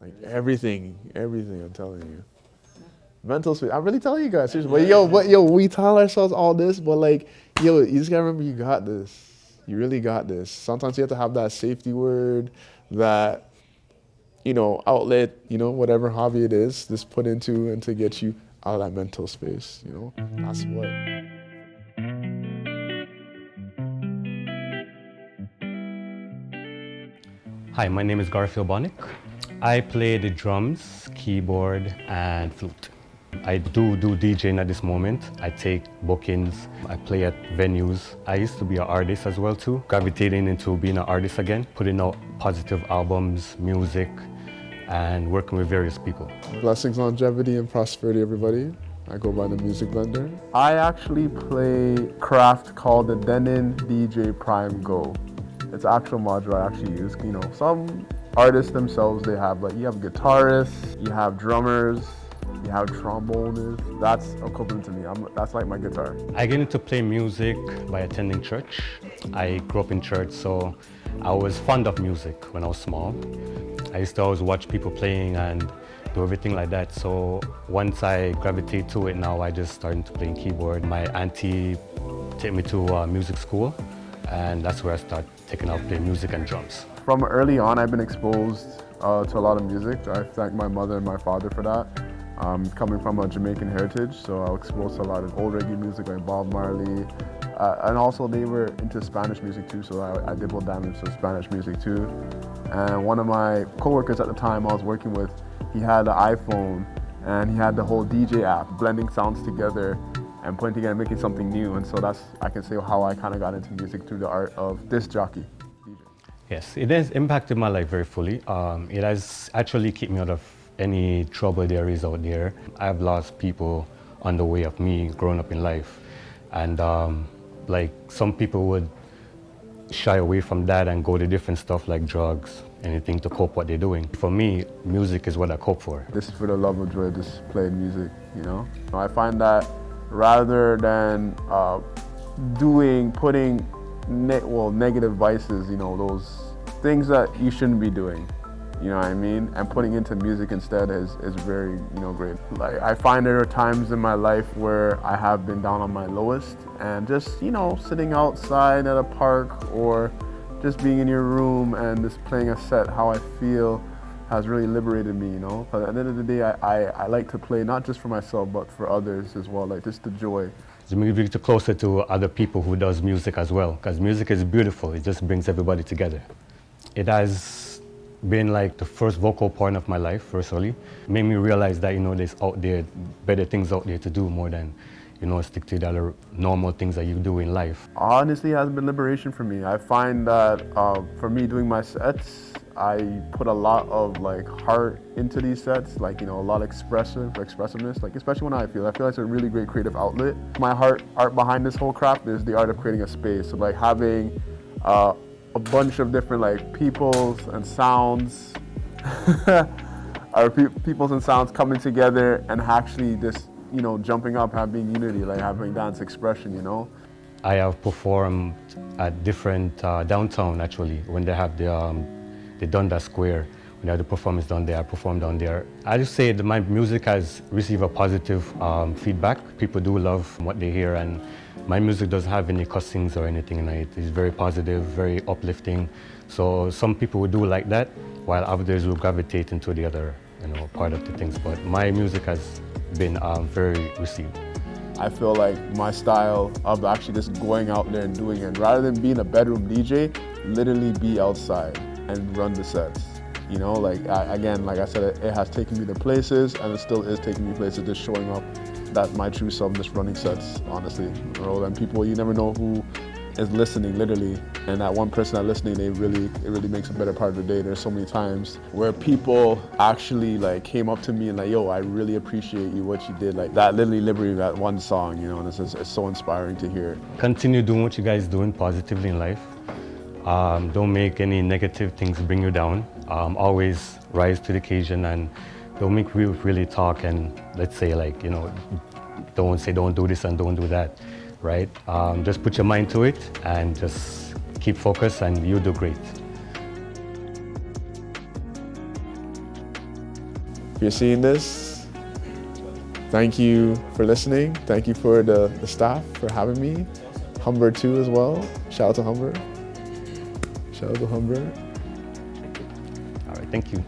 Like everything. I'm telling you. Mental space. I'm really telling you guys seriously. But yo, we tell ourselves all this, but like, yo, you just gotta remember you got this. You really got this. Sometimes you have to have that safety word, that outlet, whatever hobby it is, just put into and to get you out of that mental space. That's what. Hi, my name is Garfield Bonick. I play the drums, keyboard, and flute. I do DJing at this moment. I take bookings. I play at venues. I used to be an artist as well too, gravitating into being an artist again, putting out positive albums, music, and working with various people. Blessings, longevity, and prosperity, everybody. I go by the Music Blender. I actually play craft called the Denon DJ Prime Go. It's an actual module I actually use. Some artists themselves, they have you have guitarists, you have drummers, you have trombonists. That's equivalent to me. That's like my guitar. I get into play music by attending church. I grew up in church, so I was fond of music when I was small. I used to always watch people playing and do everything like that. So once I gravitate to it now, I just started to play keyboard. My auntie took me to music school, and that's where I started taking out playing music and drums. From early on, I've been exposed to a lot of music. I thank my mother and my father for that. Coming from a Jamaican heritage, so I was exposed to a lot of old reggae music like Bob Marley, and also they were into Spanish music too, so I dabbled down into Spanish music too. And one of my coworkers at the time I was working with, he had an iPhone and he had the whole DJ app, blending sounds together and putting together, making something new. And so I can say how I kind of got into music through the art of disc jockey. DJ. Yes, it has impacted my life very fully. It has actually kept me out of any trouble there is out there. I've lost people on the way of me growing up in life. And like some people would shy away from that and go to different stuff like drugs, anything to cope what they're doing. For me, music is what I cope for. This is for the love of joy, just playing music, I find that rather than putting negative vices, those things that you shouldn't be doing, you know what I mean? And putting into music instead is very, great. Like, I find there are times in my life where I have been down on my lowest, and just, sitting outside at a park or just being in your room and just playing a set, how I feel has really liberated me, But at the end of the day, I like to play not just for myself, but for others as well, like just the joy. To move you closer to other people who does music as well, because music is beautiful. It just brings everybody together. It has been like the first vocal point of my life, personally. It made me realize that, there's out there, better things out there to do more than, stick to the other normal things that you do in life. Honestly, it has been liberation for me. I find that for me doing my sets, I put a lot of heart into these sets, a lot of expressiveness, especially when I feel like it's a really great creative outlet. My art behind this whole craft is the art of creating a space. So having a bunch of different peoples and sounds, peoples and sounds coming together and actually just jumping up, having unity, having dance expression, I have performed at different downtown actually when they have the Dundas Square. When they have the performance down there, I performed down there. I just say that my music has received a positive feedback. People do love what they hear, and my music doesn't have any cussings or anything in it. It's very positive, very uplifting. So some people will do like that, while others will gravitate into the other, part of the things. But my music has been very received. I feel like my style of actually just going out there and doing it, rather than being a bedroom DJ, literally be outside and run the sets. Again, like I said, it has taken me to places, and it still is taking me places, just showing up that my true self, just running sets, honestly. And people, you never know who is listening, literally. And that one person that's listening, it really makes a better part of the day. There's so many times where people actually came up to me and yo, I really appreciate you, what you did. That literally liberated that one song, and it's so inspiring to hear. Continue doing what you guys doing positively in life. Don't make any negative things bring you down. Always rise to the occasion, and don't make people really talk and let's say don't do this and don't do that, right? Just put your mind to it and just keep focused, and you'll do great. if you're seeing this, thank you for listening. Thank you for the staff for having me. Humber too as well. Shout out to Humber. Shout out to Humber. All right, thank you.